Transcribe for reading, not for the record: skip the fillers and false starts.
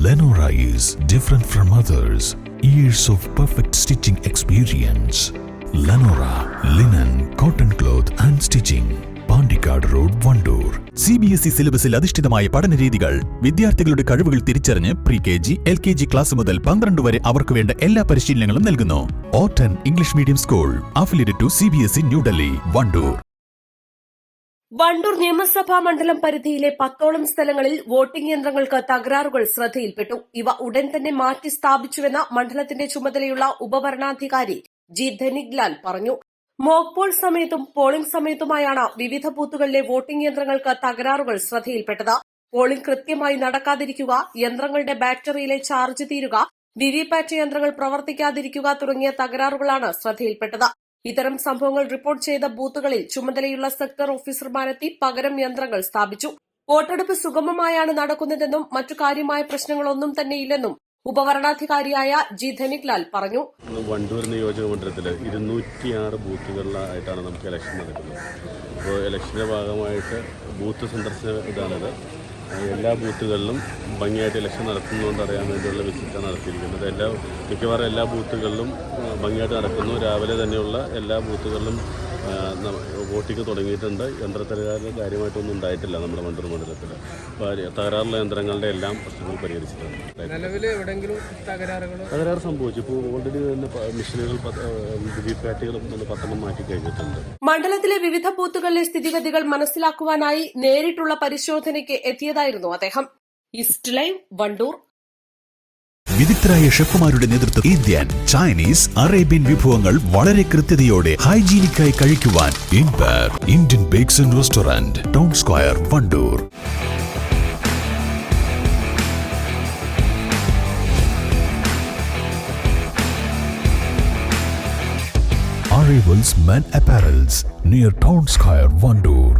Lenora is different from others. Years of perfect stitching experience. Lenora, linen, cotton cloth and stitching. Pandikkad road, Wandoor. CBSE സിലബസിൽ അധിഷ്ഠിതമായ പഠനരീതികൾ. വിദ്യാർത്ഥികളുടെ കഴിവുകൾ തിരിച്ചറിഞ്ഞ് pre-KG, LKG class മുതൽ 12 വരെ അവർക്ക് വേണ്ട എല്ലാ പരിശീലനങ്ങളും നൽകുന്നു. Ottan English medium school, affiliated to CBSE new Delhi, Wandoor. Wandoor നിയമസഭാ മണ്ഡലം പരിധിയിലെ 10ഓളം സ്ഥലങ്ങളിൽ വോട്ടിംഗ് യന്ത്രങ്ങൾക്ക് തകരാറുകൾ ശ്രദ്ധയിൽപ്പെട്ടു. ഇവ ഉടൻ തന്നെ മാറ്റി സ്ഥാപിച്ചുവെന്ന് മണ്ഡലത്തിന്റെ ചുമതലയുള്ള ഉപവരണാധികാരി ജി ധനിക് ലാൽ പറഞ്ഞു. മോക്ക് പോൾ സമയത്തും പോളിംഗ് സമയത്തുമായാണ് വിവിധ ബൂത്തുകളിലെ വോട്ടിംഗ് യന്ത്രങ്ങൾക്ക് തകരാറുകൾ ശ്രദ്ധയിൽപ്പെട്ടത്. പോളിംഗ് കൃത്യമായി നടക്കാതിരിക്കുക, യന്ത്രങ്ങളുടെ ബാറ്ററിയിലെ ചാർജ് തീരുക, വിവിപാറ്റ് യന്ത്രങ്ങൾ പ്രവർത്തിക്കാതിരിക്കുക തുടങ്ങിയ തകരാറുകളാണ് ശ്രദ്ധയിൽപ്പെട്ടത്. ഇത്തരം സംഭവങ്ങൾ റിപ്പോർട്ട് ചെയ്ത ബൂത്തുകളിൽ ചുമതലയുള്ള സെക്ടർ ഓഫീസർമാരെത്തി പകരം യന്ത്രങ്ങൾ സ്ഥാപിച്ചു. വോട്ടെടുപ്പ് സുഗമമായാണ് നടക്കുന്നതെന്നും മറ്റു കാര്യമായ പ്രശ്നങ്ങളൊന്നും തന്നെയില്ലെന്നും ഉപവരണാധികാരിയായ ജി ധനിക് ലാൽ പറഞ്ഞു. വണ്ടൂർ നിയോജക മണ്ഡലത്തിൽ 206 ബൂത്തുകളിലായിട്ടാണ് നമുക്ക് ഇലക്ഷൻ നടക്കുന്നത്. അപ്പോൾ ഇലക്ഷന്റെ ഭാഗമായിട്ട് ബൂത്ത് സന്ദർശന ഇതാണിത്. എല്ലാ ബൂത്തുകളിലും ഭംഗിയായിട്ട് ഇലക്ഷൻ നടത്തുന്നതുകൊണ്ട് അറിയാൻ വേണ്ടിയുള്ള വിസിറ്റാണ് നടത്തിയിരിക്കുന്നത്. മിക്കവാറും എല്ലാ ബൂത്തുകളിലും ഭംഗിയായിട്ട് നടക്കുന്നു. രാവിലെ തന്നെയുള്ള എല്ലാ ബൂത്തുകളിലും വോട്ടിംഗ് തുടങ്ങിയിട്ടുണ്ട്. യന്ത്രത്തകരാറ് കാര്യമായിട്ടൊന്നും ഉണ്ടായിട്ടില്ല നമ്മുടെ വണ്ടൂർ മണ്ഡലത്തിൽ. തകരാറുള്ള യന്ത്രങ്ങളുടെ എല്ലാം പ്രശ്നങ്ങൾ പരിഹരിച്ചിട്ടുണ്ട്. തകരാറ് സംഭവിച്ചു. ഇപ്പോൾ ഓൾറെഡി തന്നെ മെഷീനുകൾ വിവിപാറ്റുകളും 10 മാറ്റി കഴിഞ്ഞിട്ടുണ്ട്. മണ്ഡലത്തിലെ വിവിധ ബൂത്തുകളിലെ സ്ഥിതിഗതികൾ മനസ്സിലാക്കുവാനായി നേരിട്ടുള്ള പരിശോധനയ്ക്ക് എത്തിയതായിരുന്നു അദ്ദേഹം. East live, Wandoor. വിദഗ്ധരായ ഷെഫുമാരുടെ നേതൃത്വത്തിൽ ഇന്ത്യൻ, ചൈനീസ്, അറേബ്യൻ വിഭവങ്ങൾ വളരെ കൃത്യതയോടെ ഹൈജീനിക്കായി കഴിക്കുവാൻ empire Indian bakes and restaurant, town square, Wandoor. Arrivals Men Apparels near Town Square, Vandoor.